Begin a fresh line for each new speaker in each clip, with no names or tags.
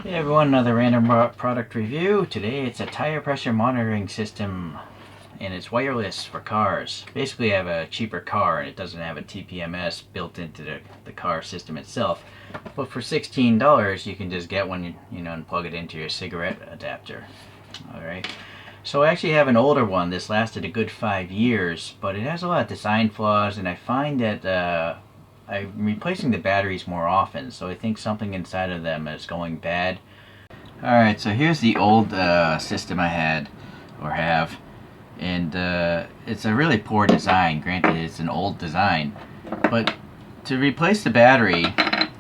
Hey everyone, another random product review. Today it's a tire pressure monitoring system and it's wireless for cars. Basically I have a cheaper car and it doesn't have a TPMS built into the car system itself. But for $16 you can just get one, and plug it into your cigarette adapter. Alright. So I actually have an older one. This lasted a good 5 years, but it has a lot of design flaws and I find that I'm replacing the batteries more often, so I think something inside of them is going bad. Alright, so here's the old system I had, or have, and it's a really poor design. Granted, it's an old design, but to replace the battery,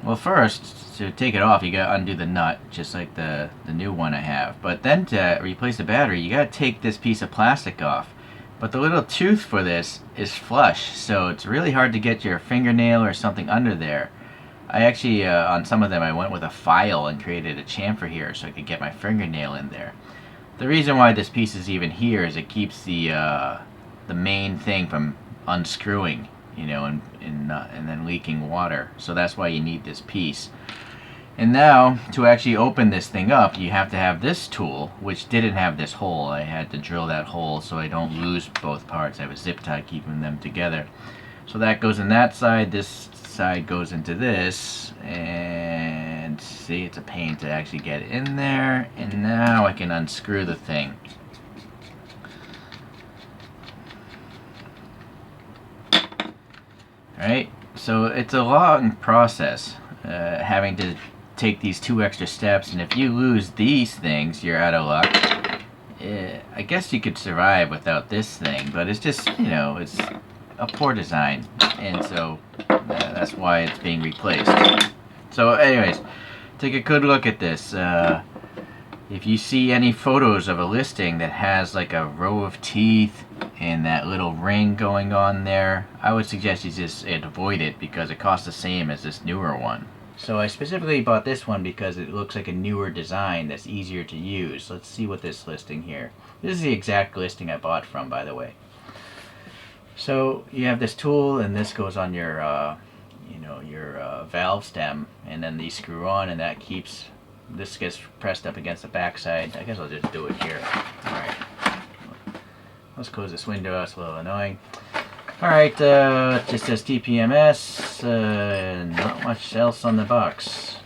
well, first, to take it off, you gotta undo the nut, just like the new one I have. But then to replace the battery, you gotta take this piece of plastic off. But the little tooth for this is flush, so it's really hard to get your fingernail or something under there. I actually, on some of them, I went with a file and created a chamfer here so I could get my fingernail in there. The reason why this piece is even here is it keeps the main thing from unscrewing, and then leaking water. So that's why you need this piece. And now, to actually open this thing up, you have to have this tool, which didn't have this hole. I had to drill that hole so I don't lose both parts. I have a zip tie keeping them together. So that goes in that side, this side goes into this, and see, it's a pain to actually get in there. And now I can unscrew the thing. Alright, so it's a long process, having to take these 2 extra steps, and if you lose these things, you're out of luck. I guess you could survive without this thing, but it's just, it's a poor design, and so that's why it's being replaced. So anyways, take a good look at this. If you see any photos of a listing that has like a row of teeth and that little ring going on there, I would suggest you just avoid it because it costs the same as this newer one. So I specifically bought this one because it looks like a newer design that's easier to use. Let's see what this listing here. This is the exact listing I bought from, by the way. So you have this tool, and this goes on your, your valve stem, and then these screw on, and that keeps, this gets pressed up against the backside. I guess I'll just do it here. All right. Let's close this window. It's a little annoying. Alright, it just says TPMS, not much else on the box.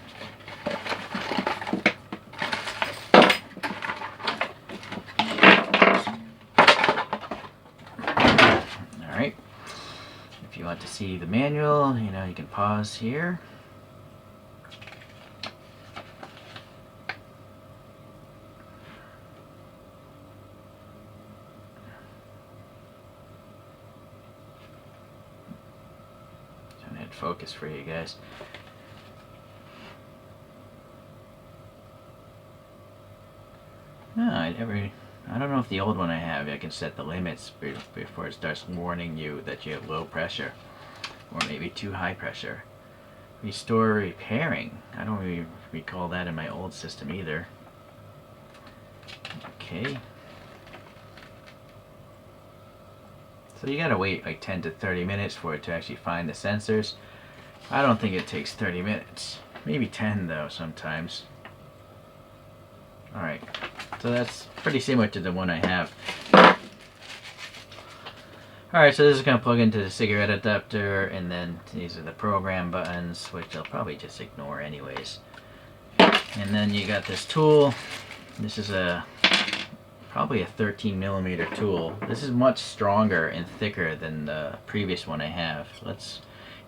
Alright, if you want to see the manual, you can pause here. Focus for you guys. I don't know if the old one I have, I can set the limits before it starts warning you that you have low pressure or maybe too high pressure. Restore repairing. I don't really recall that in my old system either. Okay. So you gotta wait like 10 to 30 minutes for it to actually find the sensors. I don't think it takes 30 minutes. Maybe 10 though sometimes. Alright, so that's pretty similar to the one I have. Alright, so this is going to plug into the cigarette adapter, and then these are the program buttons, which I'll probably just ignore anyways. And then you got this tool. This is probably a 13mm tool. This is much stronger and thicker than the previous one I have.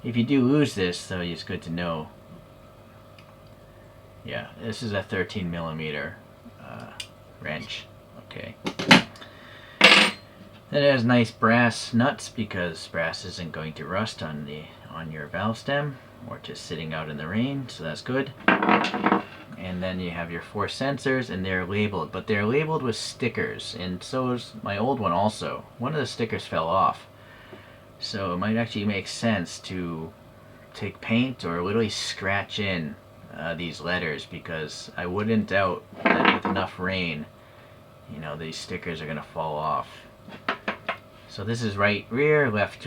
If you do lose this, though, it's good to know. Yeah, this is a 13mm wrench. Okay. Then it has nice brass nuts because brass isn't going to rust on your valve stem or just sitting out in the rain, so that's good. And then you have your 4 sensors, and they're labeled, but they're labeled with stickers, and so is my old one also. One of the stickers fell off, so it might actually make sense to take paint or literally scratch in these letters, because I wouldn't doubt that with enough rain, these stickers are going to fall off. So this is right rear, left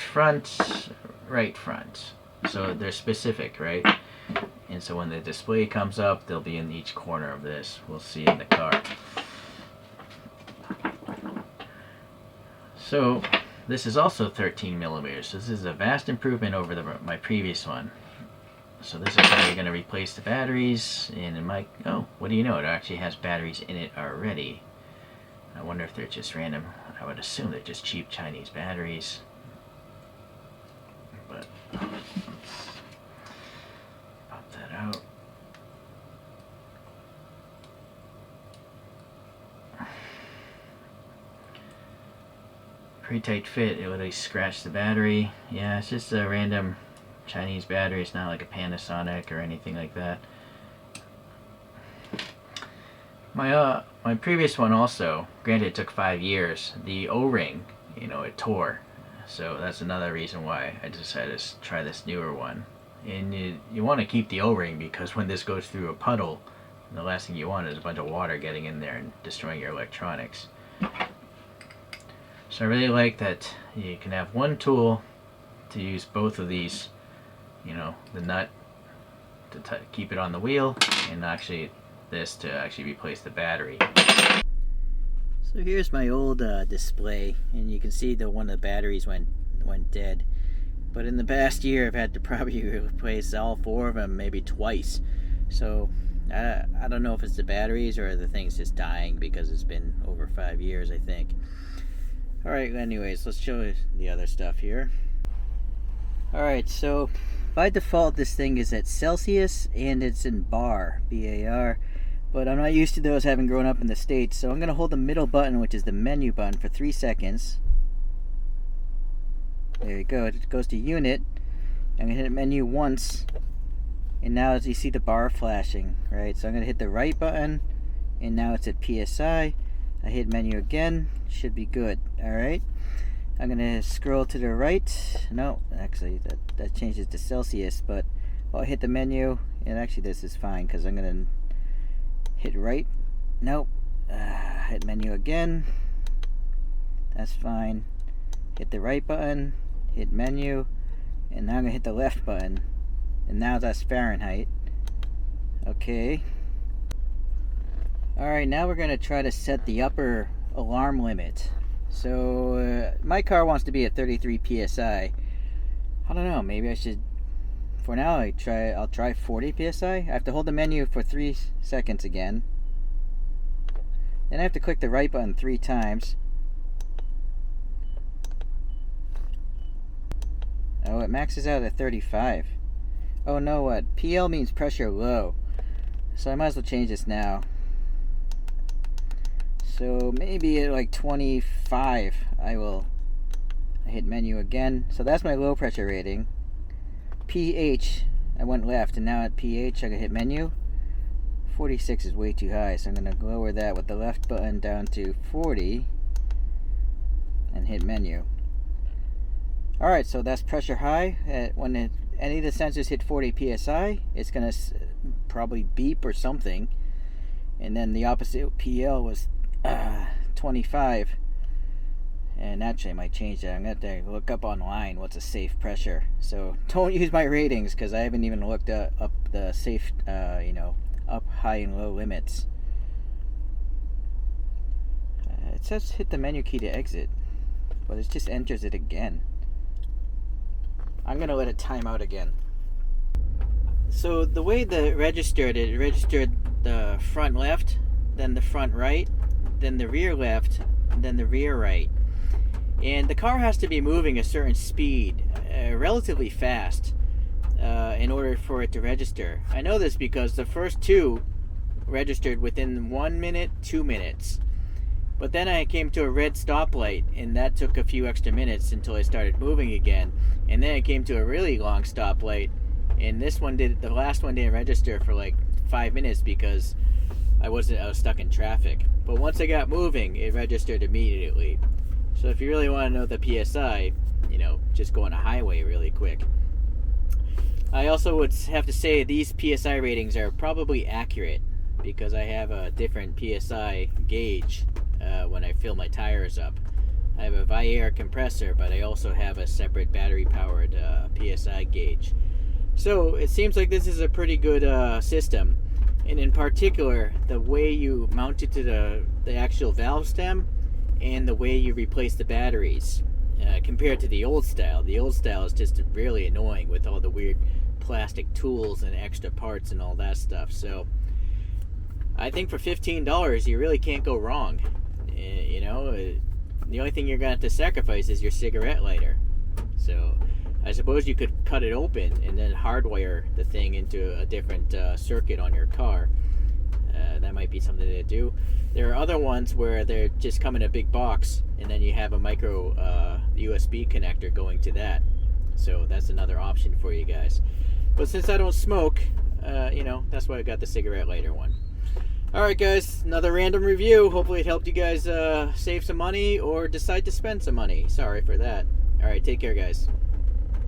front, right front. So they're specific, right? And so when the display comes up, they'll be in each corner of this. We'll see in the car. So this is also 13 millimeters. So this is a vast improvement over my previous one. So this is how you're going to replace the batteries. And it might, oh, what do you know? It actually has batteries in it already. I wonder if they're just random. I would assume they're just cheap Chinese batteries. But let's pop that out. Pretty tight fit. It would scratch the battery. Yeah, it's just a random Chinese battery. It's not like a Panasonic or anything like that. My previous one also, granted it took 5 years, the O-ring, you know, it tore. So that's another reason why I decided to try this newer one. And you want to keep the O-ring because when this goes through a puddle, the last thing you want is a bunch of water getting in there and destroying your electronics. So I really like that you can have one tool to use both of these, you know, the nut to keep it on the wheel, and actually this to actually replace the battery. So here's my old display, and you can see that one of the batteries went dead. But in the past year, I've had to probably replace all 4 of them, maybe twice. So I don't know if it's the batteries or the thing's just dying because it's been over 5 years, I think. Alright, anyways, let's show you the other stuff here. Alright, so by default this thing is at Celsius and it's in bar, B-A-R. But I'm not used to those having grown up in the States, so I'm going to hold the middle button, which is the menu button, for 3 seconds. There you go, it goes to unit. I'm going to hit menu once, and now as you see the bar flashing, right? So I'm going to hit the right button, and now it's at PSI. I hit menu again, should be good. Alright, I'm going to scroll to the right. No, actually that changes to Celsius, but I'll hit the menu, and actually this is fine because I'm going to hit right. Nope. Hit menu again. That's fine. Hit the right button, hit menu, and now I'm going to hit the left button, and now that's Fahrenheit. Okay. Alright, now we're going to try to set the upper alarm limit. So, my car wants to be at 33 PSI. I don't know, maybe I should, for now, I'll try 40 PSI. I have to hold the menu for 3 seconds again. Then I have to click the right button 3 times. Oh, it maxes out at 35. Oh no, what? PL means pressure low. So I might as well change this now. So maybe at like 25 I hit menu again. So that's my low pressure rating. pH, I went left, and now at pH I can hit menu. 46 is way too high, so I'm going to lower that with the left button down to 40 and hit menu. Alright, so that's pressure high. When any of the sensors hit 40 psi, it's going to probably beep or something. And then the opposite PL was 25. And actually I might change that. I'm going to have to look up online what's a safe pressure. So don't use my ratings because I haven't even looked up the safe, up, high, and low limits. It says hit the menu key to exit, but it just enters it again. I'm going to let it time out again. So the way it registered the front left, then the front right, then the rear left, then the rear right. And the car has to be moving a certain speed, relatively fast, in order for it to register. I know this because the first 2 registered within 1 minute, 2 minutes. But then I came to a red stoplight, and that took a few extra minutes until I started moving again. And then I came to a really long stoplight, and the last one didn't register for like 5 minutes because I was stuck in traffic. But once I got moving, it registered immediately. So if you really want to know the PSI, just go on a highway really quick. I also would have to say these PSI ratings are probably accurate because I have a different PSI gauge when I fill my tires up. I have a Viair compressor, but I also have a separate battery-powered PSI gauge. So it seems like this is a pretty good system, and in particular, the way you mount it to the actual valve stem, and the way you replace the batteries, compared to the old style. The old style is just really annoying with all the weird plastic tools and extra parts and all that stuff. So I think for $15, you really can't go wrong. You know, the only thing you're gonna have to sacrifice is your cigarette lighter. So I suppose you could cut it open and then hardwire the thing into a different circuit on your car. That might be something to do. There are other ones where they just come in a big box, and then you have a micro USB connector going to that. So that's another option for you guys. But since I don't smoke, you know, that's why I got the cigarette lighter one. Alright guys, another random review. Hopefully it helped you guys save some money or decide to spend some money. Sorry for that. Alright, take care guys.